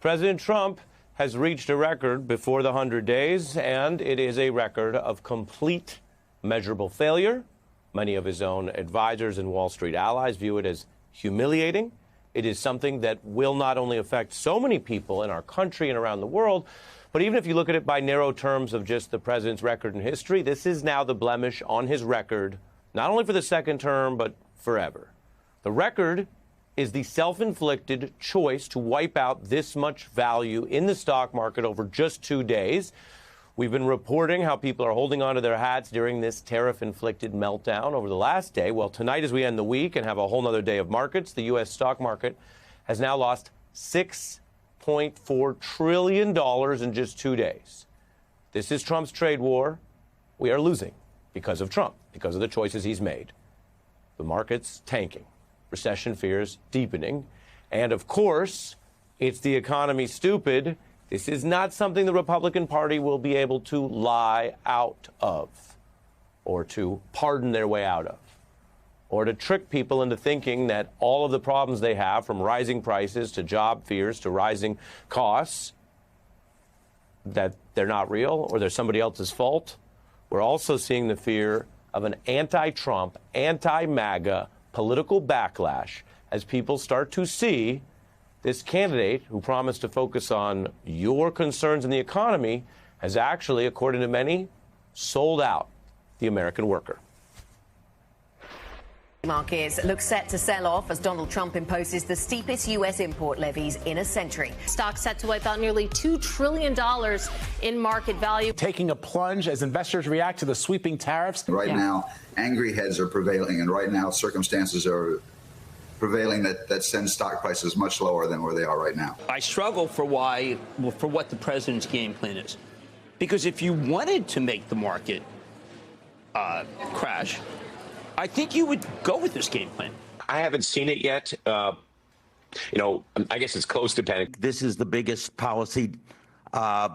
President Trump has reached a record before the 100 days, and it is a record of complete measurable failure. Many of his own advisors and Wall Street allies view it as humiliating. It is something that will not only affect so many people in our country and around the world, but even if you look at it by narrow terms of just the president's record in history, this is now the blemish on his record, not only for the second term, but forever. The record is the self-inflicted choice to wipe out this much value in the stock market over just 2 days. We've been reporting how people are holding onto their hats during this tariff-inflicted meltdown over the last day. Well, tonight, as we end the week and have a whole nother day of markets, the U.S. stock market has now lost $6.4 trillion in just 2 days. This is Trump's trade war. We are losing because of Trump, because of the choices he's made. The market's tanking. Recession fears deepening. And, of course, it's the economy stupid. This is not something the Republican Party will be able to lie out of or to pardon their way out of or to trick people into thinking that all of the problems they have, from rising prices to job fears to rising costs, that they're not real or they're somebody else's fault. We're also seeing the fear of an anti-Trump, anti-MAGA political backlash as people start to see this candidate who promised to focus on your concerns in the economy has actually, according to many, sold out the American worker. Markets look set to sell off as Donald Trump imposes the steepest U.S. import levies in a century. Stocks set to wipe out nearly $2 trillion in market value. Taking a plunge as investors react to the sweeping tariffs. Right now, angry heads are prevailing, and right now circumstances are prevailing that sends stock prices much lower than where they are right now. I struggle for what the president's game plan is. Because if you wanted to make the market crash, I think you would go with this game plan. I haven't seen it yet. I guess it's close to panic. This is the biggest policy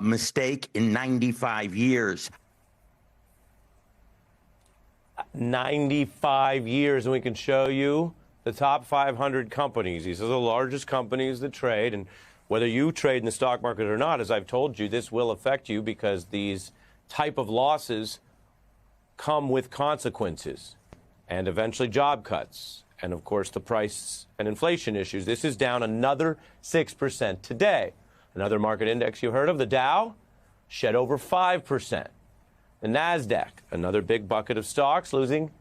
mistake in 95 years. 95 years, and we can show you the top 500 companies. These are the largest companies that trade, and whether you trade in the stock market or not, as I've told you, this will affect you because these type of losses come with consequences and eventually job cuts and, of course, the price and inflation issues. This is down another 6% today. Another market index you heard of, the Dow, shed over 5%. The NASDAQ, another big bucket of stocks, losing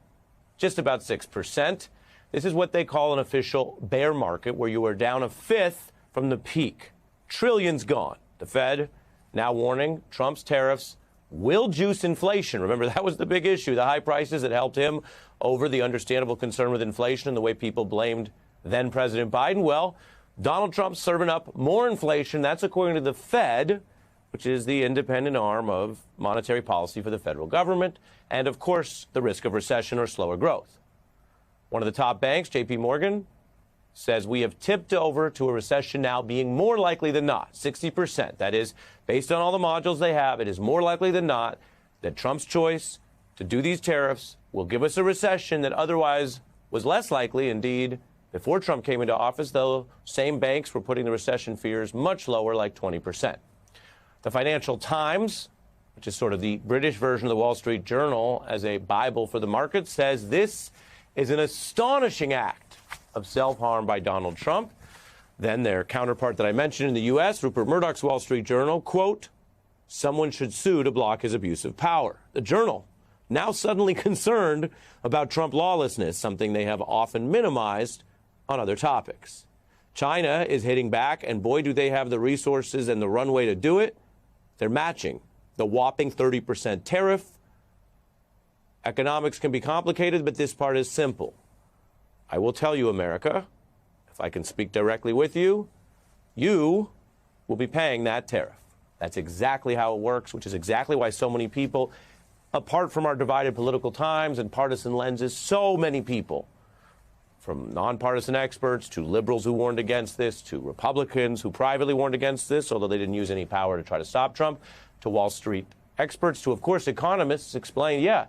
just about 6%. This is what they call an official bear market, where you are down a fifth from the peak. Trillions gone. The Fed now warning Trump's tariffs will juice inflation. Remember, that was the big issue, the high prices that helped him over the understandable concern with inflation and the way people blamed then President Biden. Well, Donald Trump's serving up more inflation. That's according to the Fed, which is the independent arm of monetary policy for the federal government, and, of course, the risk of recession or slower growth. One of the top banks, J.P. Morgan, says we have tipped over to a recession now being more likely than not, 60%. That is, based on all the modules they have, it is more likely than not that Trump's choice to do these tariffs will give us a recession that otherwise was less likely. Indeed, before Trump came into office, though, same banks were putting the recession fears much lower, like 20%. The Financial Times, which is sort of the British version of the Wall Street Journal as a Bible for the market, says this is an astonishing act of self-harm by Donald Trump. Then their counterpart that I mentioned in the U.S., Rupert Murdoch's Wall Street Journal, quote, someone should sue to block his abuse of power. The Journal, now suddenly concerned about Trump lawlessness, something they have often minimized on other topics. China is hitting back, and boy, do they have the resources and the runway to do it. They're matching the whopping 30% tariff. Economics can be complicated, but this part is simple. I will tell you, America, if I can speak directly with you, you will be paying that tariff. That's exactly how it works, which is exactly why so many people, apart from our divided political times and partisan lenses, so many people, from nonpartisan experts to liberals who warned against this, to Republicans who privately warned against this, although they didn't use any power to try to stop Trump, to Wall Street experts, to, of course, economists, explain, yeah,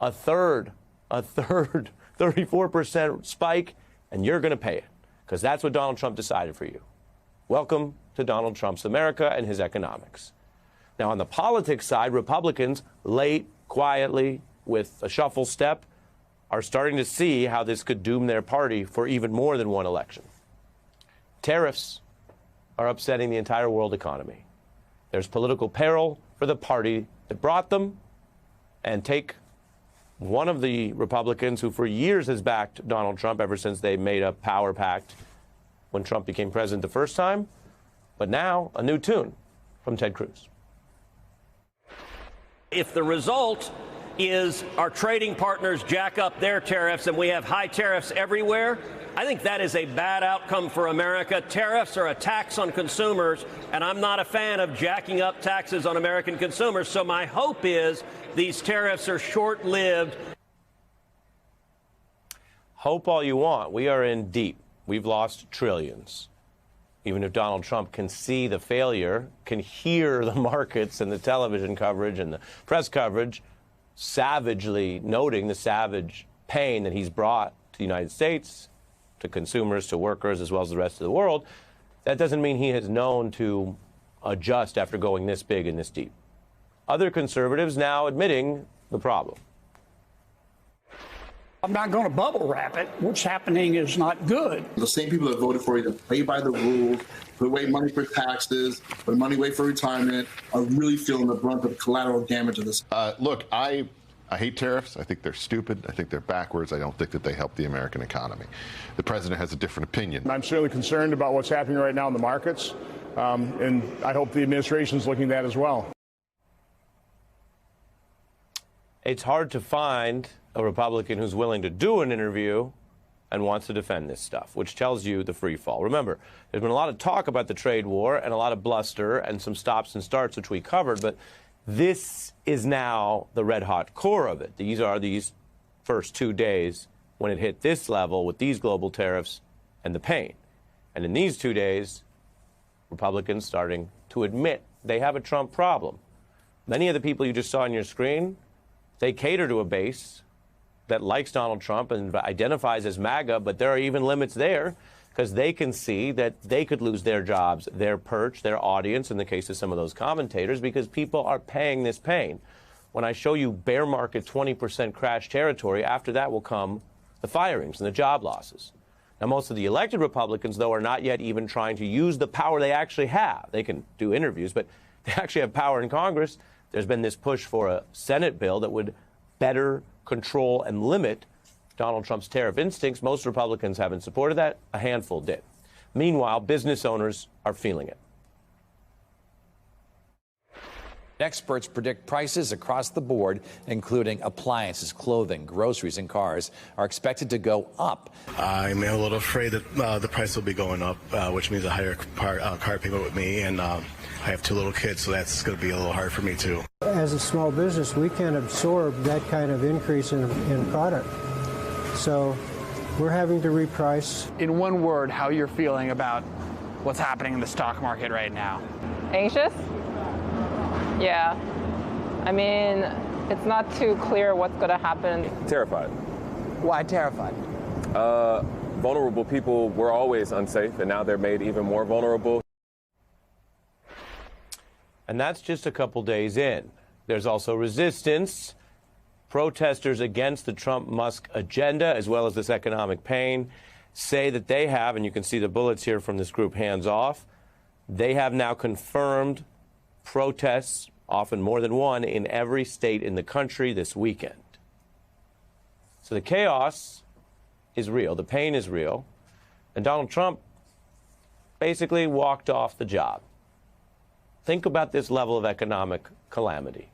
a third, 34% spike, and you're going to pay it, because that's what Donald Trump decided for you. Welcome to Donald Trump's America and his economics. Now, on the politics side, Republicans, late, quietly, with a shuffle step, are starting to see how this could doom their party for even more than one election. Tariffs are upsetting the entire world economy. There's political peril for the party that brought them, and take one of the Republicans who for years has backed Donald Trump ever since they made a power pact when Trump became president the first time, but now a new tune from Ted Cruz. If the result is our trading partners jack up their tariffs and we have high tariffs everywhere, I think that is a bad outcome for America. Tariffs are a tax on consumers, and I'm not a fan of jacking up taxes on American consumers. So my hope is these tariffs are short-lived. Hope all you want. We are in deep. We've lost trillions. Even if Donald Trump can see the failure, can hear the markets and the television coverage and the press coverage savagely noting the savage pain that he's brought to the United States, to consumers, to workers, as well as the rest of the world, that doesn't mean he has known to adjust after going this big and this deep. Other conservatives now admitting the problem. I'm not going to bubble wrap it. What's happening is not good. The same people that voted for you to play by the rules, put away money for taxes, put money away for retirement, are really feeling the brunt of collateral damage of this. Look, I hate tariffs. I think they're stupid. I think they're backwards. I don't think that they help the American economy. The president has a different opinion. I'm certainly concerned about what's happening right now in the markets, and I hope the administration is looking at that as well. It's hard to find a Republican who's willing to do an interview and wants to defend this stuff, which tells you the free fall. Remember, there's been a lot of talk about the trade war and a lot of bluster and some stops and starts, which we covered, but this is now the red-hot core of it. These are these first 2 days when it hit this level with these global tariffs and the pain. And in these 2 days, Republicans starting to admit they have a Trump problem. Many of the people you just saw on your screen, they cater to a base that likes Donald Trump and identifies as MAGA, but there are even limits there because they can see that they could lose their jobs, their perch, their audience, in the case of some of those commentators, because people are paying this pain. When I show you bear market 20% crash territory, after that will come the firings and the job losses. Now, most of the elected Republicans, though, are not yet even trying to use the power they actually have. They can do interviews, but they actually have power in Congress. There's been this push for a Senate bill that would better control and limit Donald Trump's tariff instincts. Most Republicans haven't supported that. A handful did. Meanwhile, business owners are feeling it. Experts predict prices across the board, including appliances, clothing, groceries, and cars, are expected to go up. I'm a little afraid that the price will be going up, which means a higher car payment with me, and I have 2 little kids, so that's going to be a little hard for me, too. As a small business, we can't absorb that kind of increase in product. So we're having to reprice. In one word, how you're feeling about what's happening in the stock market right now? Anxious? Yeah. I mean, it's not too clear what's going to happen. Terrified. Why terrified? Vulnerable people were always unsafe, and now they're made even more vulnerable. And that's just a couple days in. There's also resistance. Protesters against the Trump-Musk agenda, as well as this economic pain, say that they have, and you can see the bullets here from this group, Hands Off, they have now confirmed protests, often more than one, in every state in the country this weekend. So the chaos is real. The pain is real. And Donald Trump basically walked off the job. Think about this level of economic calamity.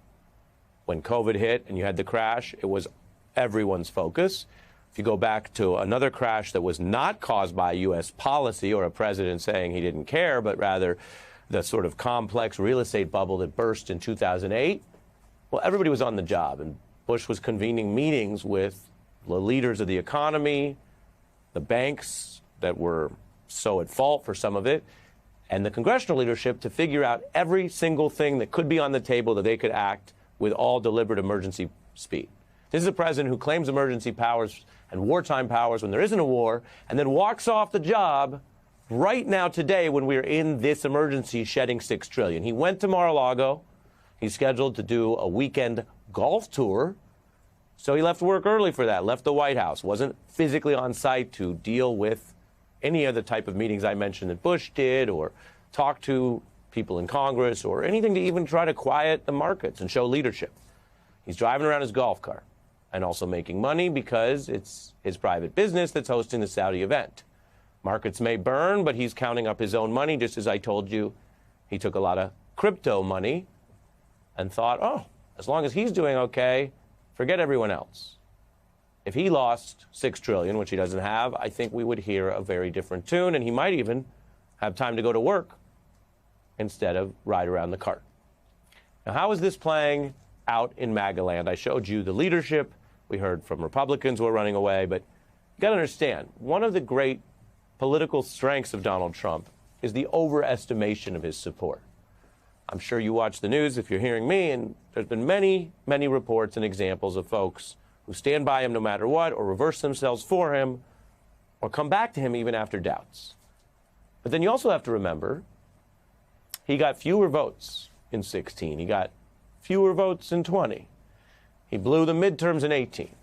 When COVID hit and you had the crash, it was everyone's focus. If you go back to another crash that was not caused by U.S. policy or a president saying he didn't care, but rather the sort of complex real estate bubble that burst in 2008, well, everybody was on the job, and Bush was convening meetings with the leaders of the economy, the banks that were so at fault for some of it, and the congressional leadership to figure out every single thing that could be on the table that they could act with all deliberate emergency speed. This is a president who claims emergency powers and wartime powers when there isn't a war, and then walks off the job right now today when we're in this emergency shedding $6 trillion. He went to Mar-a-Lago. He's scheduled to do a weekend golf tour. So he left work early for that, left the White House, wasn't physically on site to deal with any of the type of meetings I mentioned that Bush did, or talk to people in Congress, or anything to even try to quiet the markets and show leadership. He's driving around his golf cart and also making money because it's his private business that's hosting the Saudi event. Markets may burn, but he's counting up his own money, just as I told you. He took a lot of crypto money and thought, oh, as long as he's doing okay, forget everyone else. If he lost $6 trillion, which he doesn't have, I think we would hear a very different tune, and he might even have time to go to work instead of ride around the cart. Now, how is this playing out in MAGA land? I showed you the leadership. We heard from Republicans who are running away, but you got to understand, one of the great political strengths of Donald Trump is the overestimation of his support. I'm sure you watch the news if you're hearing me, and there's been many, many reports and examples of folks who stand by him no matter what, or reverse themselves for him, or come back to him even after doubts. But then you also have to remember, he got fewer votes in 16. He got fewer votes in 20. He blew the midterms in 18.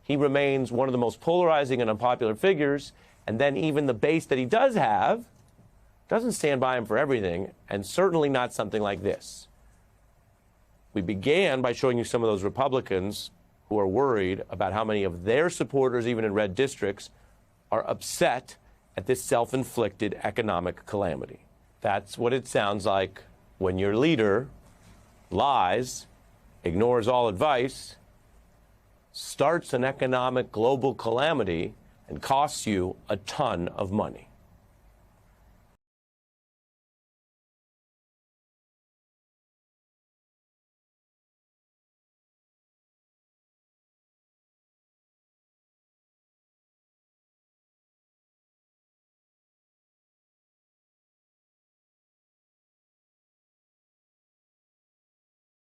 He remains one of the most polarizing and unpopular figures, and then even the base that he does have doesn't stand by him for everything, and certainly not something like this. We began by showing you some of those Republicans who are worried about how many of their supporters, even in red districts, are upset at this self-inflicted economic calamity. That's what it sounds like when your leader lies, ignores all advice, starts an economic global calamity, and costs you a ton of money.